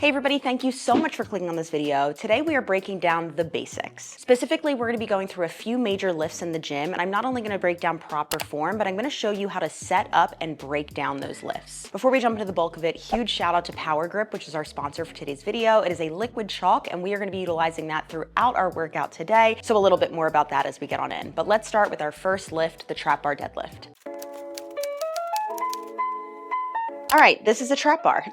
Hey everybody, thank you so much for clicking on this video. Today we are breaking down the basics. Specifically, we're gonna be going through a few major lifts in the gym, and I'm not only gonna break down proper form, but I'm gonna show you how to set up and break down those lifts. Before we jump into the bulk of it, huge shout out to Power Grip, which is our sponsor for today's video. It is a liquid chalk, and we are gonna be utilizing that throughout our workout today. So a little bit more about that as we get on in. But let's start with our first lift, the trap bar deadlift. All right, this is a trap bar.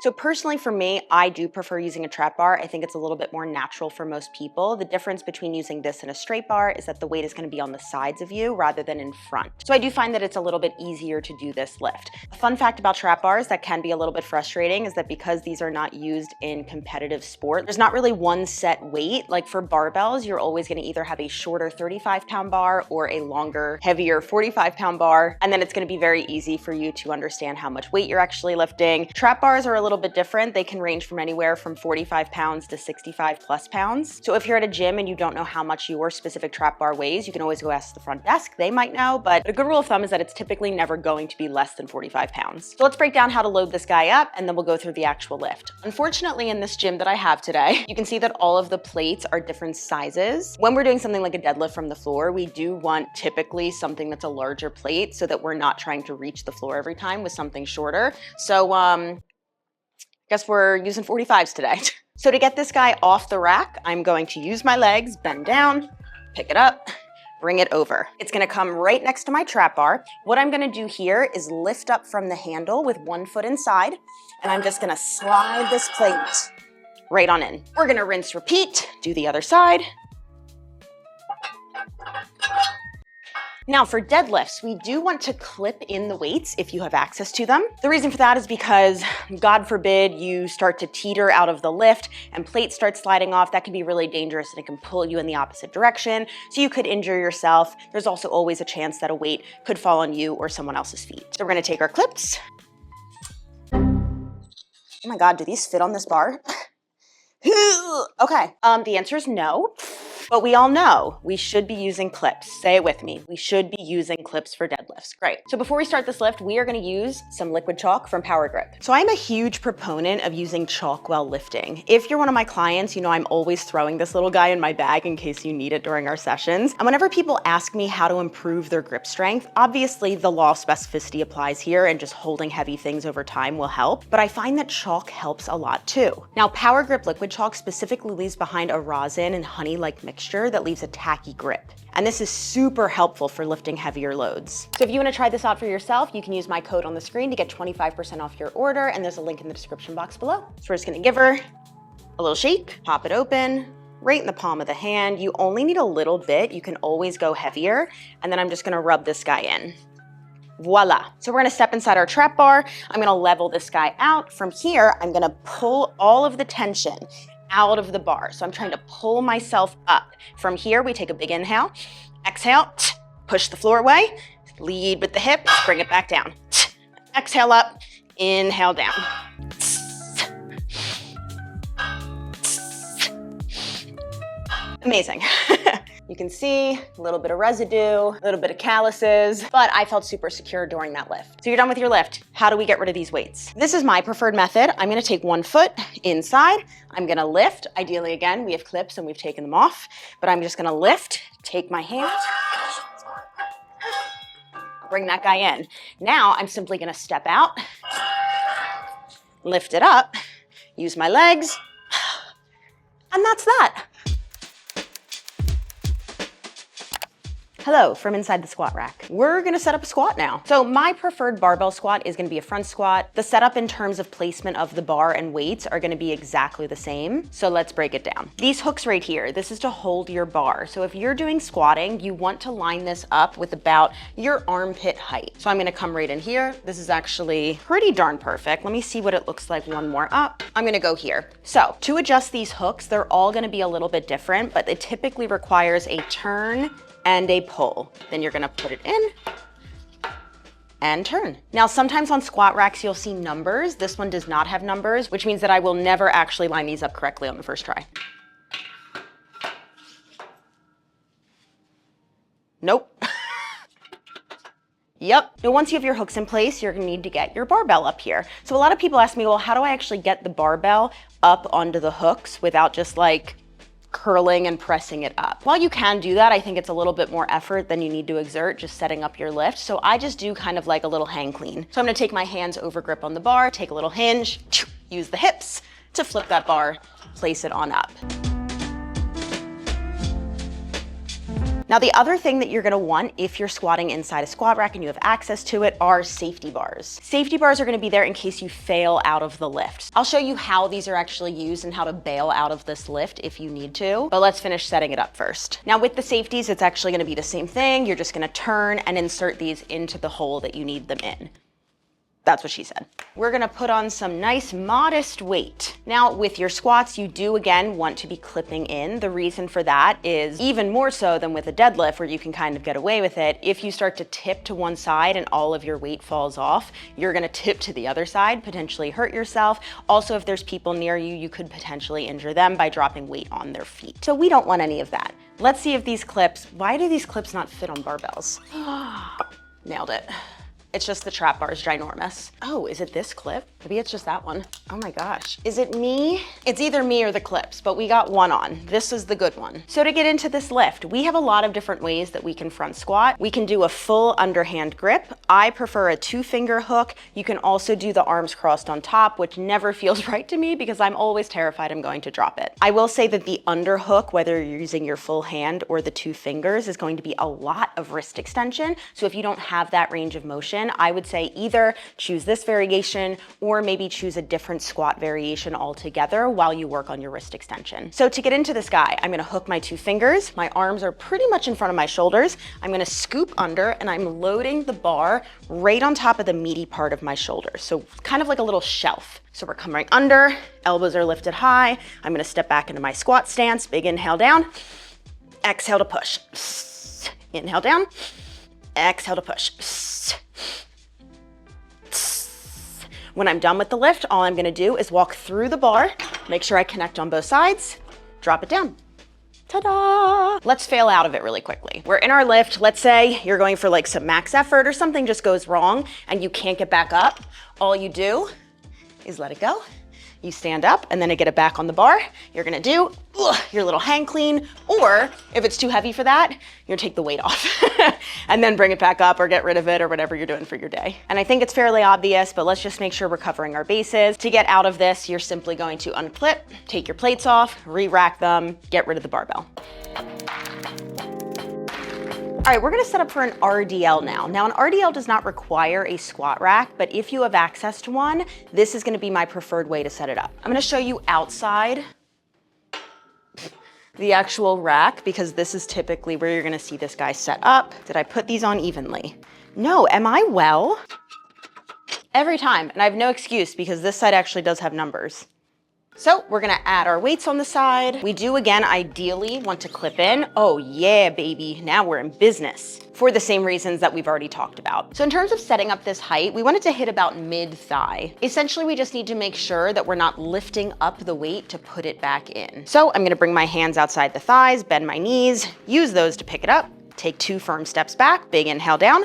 So personally for me, I do prefer using a trap bar. I think it's a little bit more natural for most people. The difference between using this and a straight bar is that the weight is gonna be on the sides of you rather than in front. So I do find that it's a little bit easier to do this lift. A fun fact about trap bars that can be a little bit frustrating is that because these are not used in competitive sport, there's not really one set weight. Like for barbells, you're always gonna either have a shorter 35-pound bar or a longer, heavier 45-pound bar. And then it's gonna be very easy for you to understand how much weight you're actually lifting. Trap bars are a little bit different. They can range from anywhere from 45 pounds to 65 plus pounds. So if you're at a gym and you don't know how much your specific trap bar weighs, you can always go ask the front desk. They might know, but a good rule of thumb is that it's typically never going to be less than 45 pounds. So let's break down how to load this guy up and then we'll go through the actual lift. Unfortunately, in this gym that I have today, you can see that all of the plates are different sizes. When we're doing something like a deadlift from the floor, we do want typically something that's a larger plate so that we're not trying to reach the floor every time with something shorter. So, guess we're using 45s today. So to get this guy off the rack, I'm going to use my legs, bend down, pick it up, bring it over. It's gonna come right next to my trap bar. What I'm gonna do here is lift up from the handle with one foot inside, and I'm just gonna slide this plate right on in. We're gonna rinse, repeat, do the other side. Now for deadlifts, we do want to clip in the weights if you have access to them. The reason for that is because, God forbid, you start to teeter out of the lift and plates start sliding off. That can be really dangerous and it can pull you in the opposite direction. So you could injure yourself. There's also always a chance that a weight could fall on you or someone else's feet. So we're gonna take our clips. Oh my God, do these fit on this bar? Okay, the answer is no. But we all know we should be using clips. Say it with me. We should be using clips for deadlifts. Great. So before we start this lift, we are gonna use some liquid chalk from Power Grip. So I'm a huge proponent of using chalk while lifting. If you're one of my clients, you know I'm always throwing this little guy in my bag in case you need it during our sessions. And whenever people ask me how to improve their grip strength, obviously the law of specificity applies here and just holding heavy things over time will help. But I find that chalk helps a lot too. Now, Power Grip liquid chalk specifically leaves behind a rosin and honey-like mixture that leaves a tacky grip. And this is super helpful for lifting heavier loads. So if you wanna try this out for yourself, you can use my code on the screen to get 25% off your order, and there's a link in the description box below. So we're just gonna give her a little shake, pop it open, right in the palm of the hand. You only need a little bit, you can always go heavier, and then I'm just gonna rub this guy in. Voila. So we're gonna step inside our trap bar. I'm gonna level this guy out. From here, I'm gonna pull all of the tension out of the bar. So I'm trying to pull myself up. From here, we take a big inhale, exhale, push the floor away, lead with the hips, bring it back down. Exhale up, inhale down. Amazing. You can see a little bit of residue, a little bit of calluses, but I felt super secure during that lift. So you're done with your lift. How do we get rid of these weights? This is my preferred method. I'm gonna take one foot inside. I'm gonna lift. Ideally, again, we have clips and we've taken them off, but I'm just gonna lift, take my hand, bring that guy in. Now I'm simply gonna step out, lift it up, use my legs, and that's that. Hello from inside the squat rack. We're gonna set up a squat now. So my preferred barbell squat is gonna be a front squat. The setup in terms of placement of the bar and weights are gonna be exactly the same. So let's break it down. These hooks right here, this is to hold your bar. So if you're doing squatting, you want to line this up with about your armpit height. So I'm gonna come right in here. This is actually pretty darn perfect. Let me see what it looks like one more up. I'm gonna go here. So to adjust these hooks, they're all gonna be a little bit different, but it typically requires a turn and a pull. Then you're gonna put it in and turn. Now, sometimes on squat racks, you'll see numbers. This one does not have numbers, which means that I will never actually line these up correctly on the first try. Nope. Yep. Now, once you have your hooks in place, you're gonna need to get your barbell up here. So a lot of people ask me, well, how do I actually get the barbell up onto the hooks without just like curling and pressing it up? While you can do that, I think it's a little bit more effort than you need to exert just setting up your lift. So I just do kind of like a little hang clean. So I'm gonna take my hands over grip on the bar, take a little hinge, use the hips to flip that bar, place it on up. Now, the other thing that you're gonna want if you're squatting inside a squat rack and you have access to it are safety bars. Safety bars are gonna be there in case you fail out of the lift. I'll show you how these are actually used and how to bail out of this lift if you need to, but let's finish setting it up first. Now, with the safeties, it's actually gonna be the same thing. You're just gonna turn and insert these into the hole that you need them in. That's what she said. We're gonna put on some nice modest weight. Now, with your squats, you do again want to be clipping in. The reason for that is even more so than with a deadlift where you can kind of get away with it. If you start to tip to one side and all of your weight falls off, you're gonna tip to the other side, potentially hurt yourself. Also, if there's people near you, you could potentially injure them by dropping weight on their feet. So we don't want any of that. Let's see if these clips, why do these clips not fit on barbells? Nailed it. It's just the trap bar is ginormous. Oh, is it this clip? Maybe it's just that one. Oh my gosh. Is it me? It's either me or the clips, but we got one on. This is the good one. So to get into this lift, we have a lot of different ways that we can front squat. We can do a full underhand grip. I prefer a 2-finger hook. You can also do the arms crossed on top, which never feels right to me because I'm always terrified I'm going to drop it. I will say that the underhook, whether you're using your full hand or the 2 fingers, is going to be a lot of wrist extension. So if you don't have that range of motion, I would say either choose this variation or maybe choose a different squat variation altogether while you work on your wrist extension. So to get into this guy, I'm gonna hook my 2 fingers. My arms are pretty much in front of my shoulders. I'm gonna scoop under and I'm loading the bar right on top of the meaty part of my shoulder. So kind of like a little shelf. So we're coming under, elbows are lifted high. I'm gonna step back into my squat stance, big inhale down, exhale to push. Inhale down, exhale to push. When I'm done with the lift, all I'm gonna do is walk through the bar, make sure I connect on both sides, drop it down. Ta-da! Let's fail out of it really quickly. We're in our lift. Let's say you're going for like some max effort or something just goes wrong and you can't get back up. All you do is let it go. You stand up and then to get it back on the bar, you're gonna do your little hang clean, or if it's too heavy for that, you're gonna take the weight off and then bring it back up or get rid of it or whatever you're doing for your day. And I think it's fairly obvious, but let's just make sure we're covering our bases. To get out of this, you're simply going to unclip, take your plates off, re-rack them, get rid of the barbell. All right, we're gonna set up for an RDL now. Now, an RDL does not require a squat rack, but if you have access to one, this is gonna be my preferred way to set it up. I'm gonna show you outside the actual rack because this is typically where you're gonna see this guy set up. Did I put these on evenly? No, am I well? Every time, and I have no excuse because this side actually does have numbers. So we're gonna add our weights on the side. We do, again, ideally want to clip in. Oh yeah, baby, now we're in business for the same reasons that we've already talked about. So in terms of setting up this height, we want it to hit about mid-thigh. Essentially, we just need to make sure that we're not lifting up the weight to put it back in. So I'm gonna bring my hands outside the thighs, bend my knees, use those to pick it up, take 2 firm steps back, big inhale down,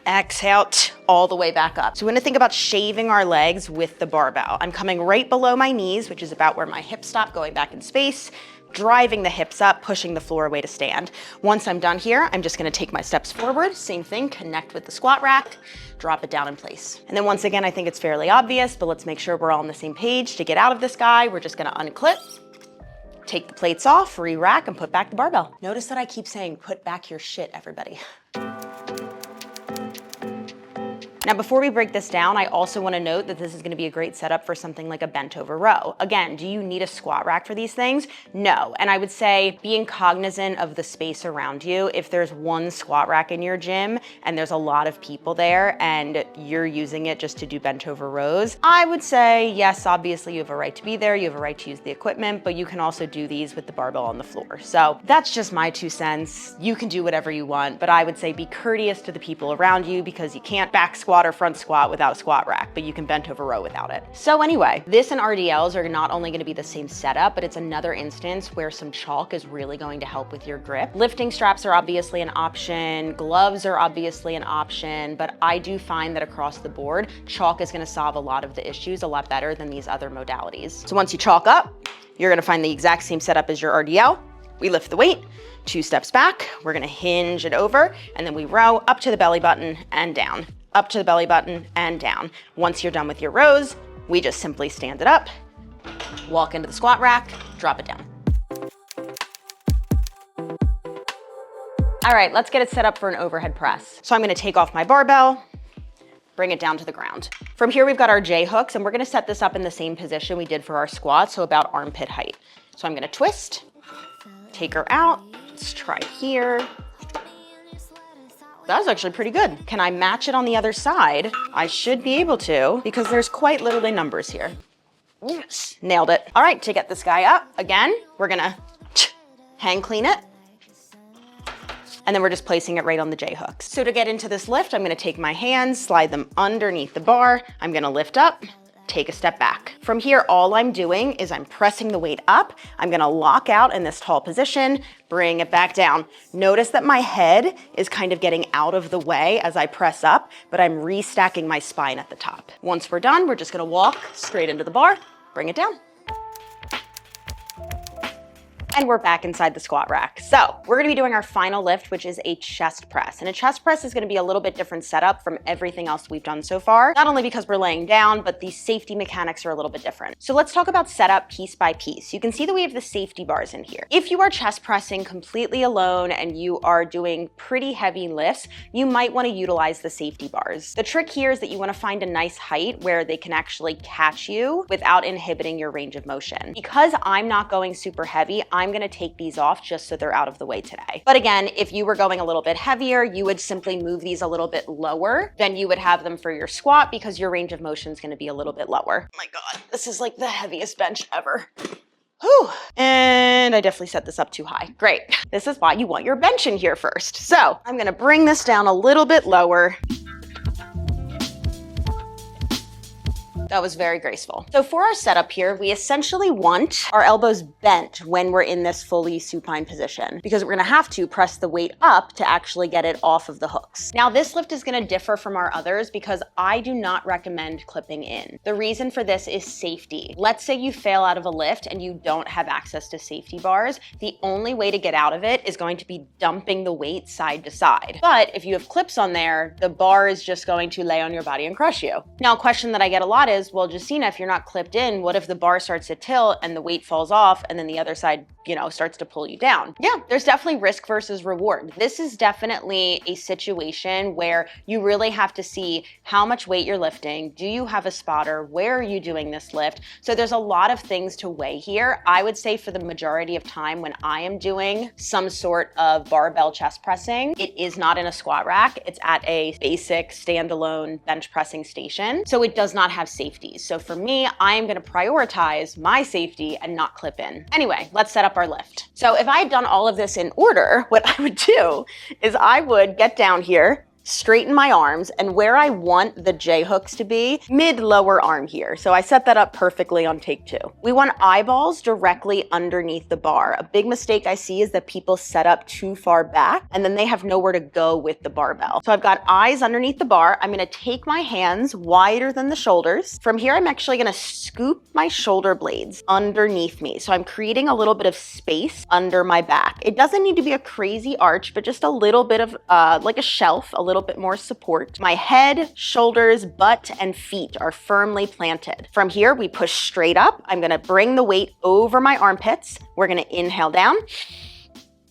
exhale all the way back up. So we're gonna think about shaving our legs with the barbell. I'm coming right below my knees, which is about where my hips stop, going back in space, driving the hips up, pushing the floor away to stand. Once I'm done here, I'm just gonna take my steps forward, same thing, connect with the squat rack, drop it down in place. And then once again, I think it's fairly obvious, but let's make sure we're all on the same page. To get out of this guy, we're just gonna unclip, take the plates off, re-rack, and put back the barbell. Notice that I keep saying, put back your shit, everybody. Now, before we break this down, I also want to note that this is going to be a great setup for something like a bent over row. Again, do you need a squat rack for these things? No. And I would say being cognizant of the space around you. If there's one squat rack in your gym and there's a lot of people there and you're using it just to do bent over rows, I would say, yes, obviously you have a right to be there. You have a right to use the equipment, but you can also do these with the barbell on the floor. So that's just my 2 cents. You can do whatever you want, but I would say be courteous to the people around you because you can't back squat squat or front squat without a squat rack, but you can bent over row without it. So anyway, this and RDLs are not only gonna be the same setup, but it's another instance where some chalk is really going to help with your grip. Lifting straps are obviously an option, gloves are obviously an option, but I do find that across the board, chalk is gonna solve a lot of the issues a lot better than these other modalities. So once you chalk up, you're gonna find the exact same setup as your RDL. We lift the weight, 2 steps back, we're gonna hinge it over, and then we row up to the belly button and down, up to the belly button and down. Once you're done with your rows, we just simply stand it up, walk into the squat rack, drop it down. All right, let's get it set up for an overhead press. So I'm gonna take off my barbell, bring it down to the ground. From here, we've got our J hooks, and we're gonna set this up in the same position we did for our squat, so about armpit height. So I'm gonna twist, take her out. Let's try here. That was actually pretty good. Can I match it on the other side? I should be able to, because there's quite literally numbers here. Yes, nailed it. All right, to get this guy up, again, we're gonna hang clean it. And then we're just placing it right on the J hooks. So to get into this lift, I'm gonna take my hands, slide them underneath the bar. I'm gonna lift up, take a step back. From here, all I'm doing is I'm pressing the weight up. I'm gonna lock out in this tall position, bring it back down. Notice that my head is kind of getting out of the way as I press up, but I'm restacking my spine at the top. Once we're done, we're just gonna walk straight into the bar, bring it down. And we're back inside the squat rack. So we're gonna be doing our final lift, which is a chest press. And a chest press is gonna be a little bit different setup from everything else we've done so far. Not only because we're laying down, but the safety mechanics are a little bit different. So let's talk about setup piece by piece. You can see that we have the safety bars in here. If you are chest pressing completely alone and you are doing pretty heavy lifts, you might wanna utilize the safety bars. The trick here is that you wanna find a nice height where they can actually catch you without inhibiting your range of motion. Because I'm not going super heavy, I'm gonna take these off just so they're out of the way today. But again, if you were going a little bit heavier, you would simply move these a little bit lower than you would have them for your squat because your range of motion is gonna be a little bit lower. Oh my God, this is like the heaviest bench ever. Whew. And I definitely set this up too high. Great. This is why you want your bench in here first. So I'm gonna bring this down a little bit lower. That was very graceful. So for our setup here, we essentially want our elbows bent when we're in this fully supine position because we're gonna have to press the weight up to actually get it off of the hooks. Now this lift is gonna differ from our others because I do not recommend clipping in. The reason for this is safety. Let's say you fail out of a lift and you don't have access to safety bars. The only way to get out of it is going to be dumping the weight side to side. But if you have clips on there, the bar is just going to lay on your body and crush you. Now a question that I get a lot is, well, Justina, if you're not clipped in, what if the bar starts to tilt and the weight falls off and then the other side, starts to pull you down? Yeah, there's definitely risk versus reward. This is definitely a situation where you really have to see how much weight you're lifting. Do you have a spotter? Where are you doing this lift? So there's a lot of things to weigh here. I would say for the majority of time when I am doing some sort of barbell chest pressing, it is not in a squat rack. It's at a basic standalone bench pressing station. So it does not have safeties. So for me, I'm gonna prioritize my safety and not clip in. Anyway, let's set up our lift. So if I had done all of this in order, what I would do is I would get down here, straighten my arms, and where I want the J hooks to be, mid-lower arm here. So I set that up perfectly on take 2. We want eyeballs directly underneath the bar. A big mistake I see is that people set up too far back and then they have nowhere to go with the barbell. So I've got eyes underneath the bar. I'm gonna take my hands wider than the shoulders. From here, I'm actually gonna scoop my shoulder blades underneath me. So I'm creating a little bit of space under my back. It doesn't need to be a crazy arch, but just a little bit of like a shelf, a little bit more support. My head, shoulders, butt, and feet are firmly planted. From here, we push straight up. I'm gonna bring the weight over my armpits. We're gonna inhale down.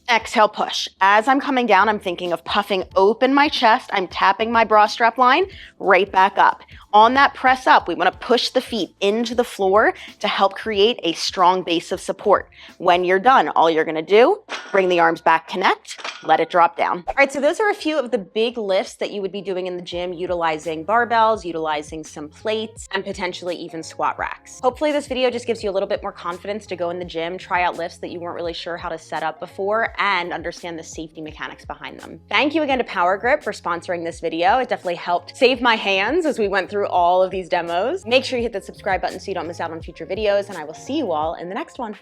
Exhale, push. As I'm coming down, I'm thinking of puffing open my chest. I'm tapping my bra strap line right back up. On that press up, we want to push the feet into the floor to help create a strong base of support. When you're done, all you're going to do, bring the arms back, connect, let it drop down. All right, so those are a few of the big lifts that you would be doing in the gym, utilizing barbells, utilizing some plates, and potentially even squat racks. Hopefully this video just gives you a little bit more confidence to go in the gym, try out lifts that you weren't really sure how to set up before, and understand the safety mechanics behind them. Thank you again to Power Grip for sponsoring this video. It definitely helped save my hands as we went through all of these demos. Make sure you hit that subscribe button so you don't miss out on future videos, and I will see you all in the next one.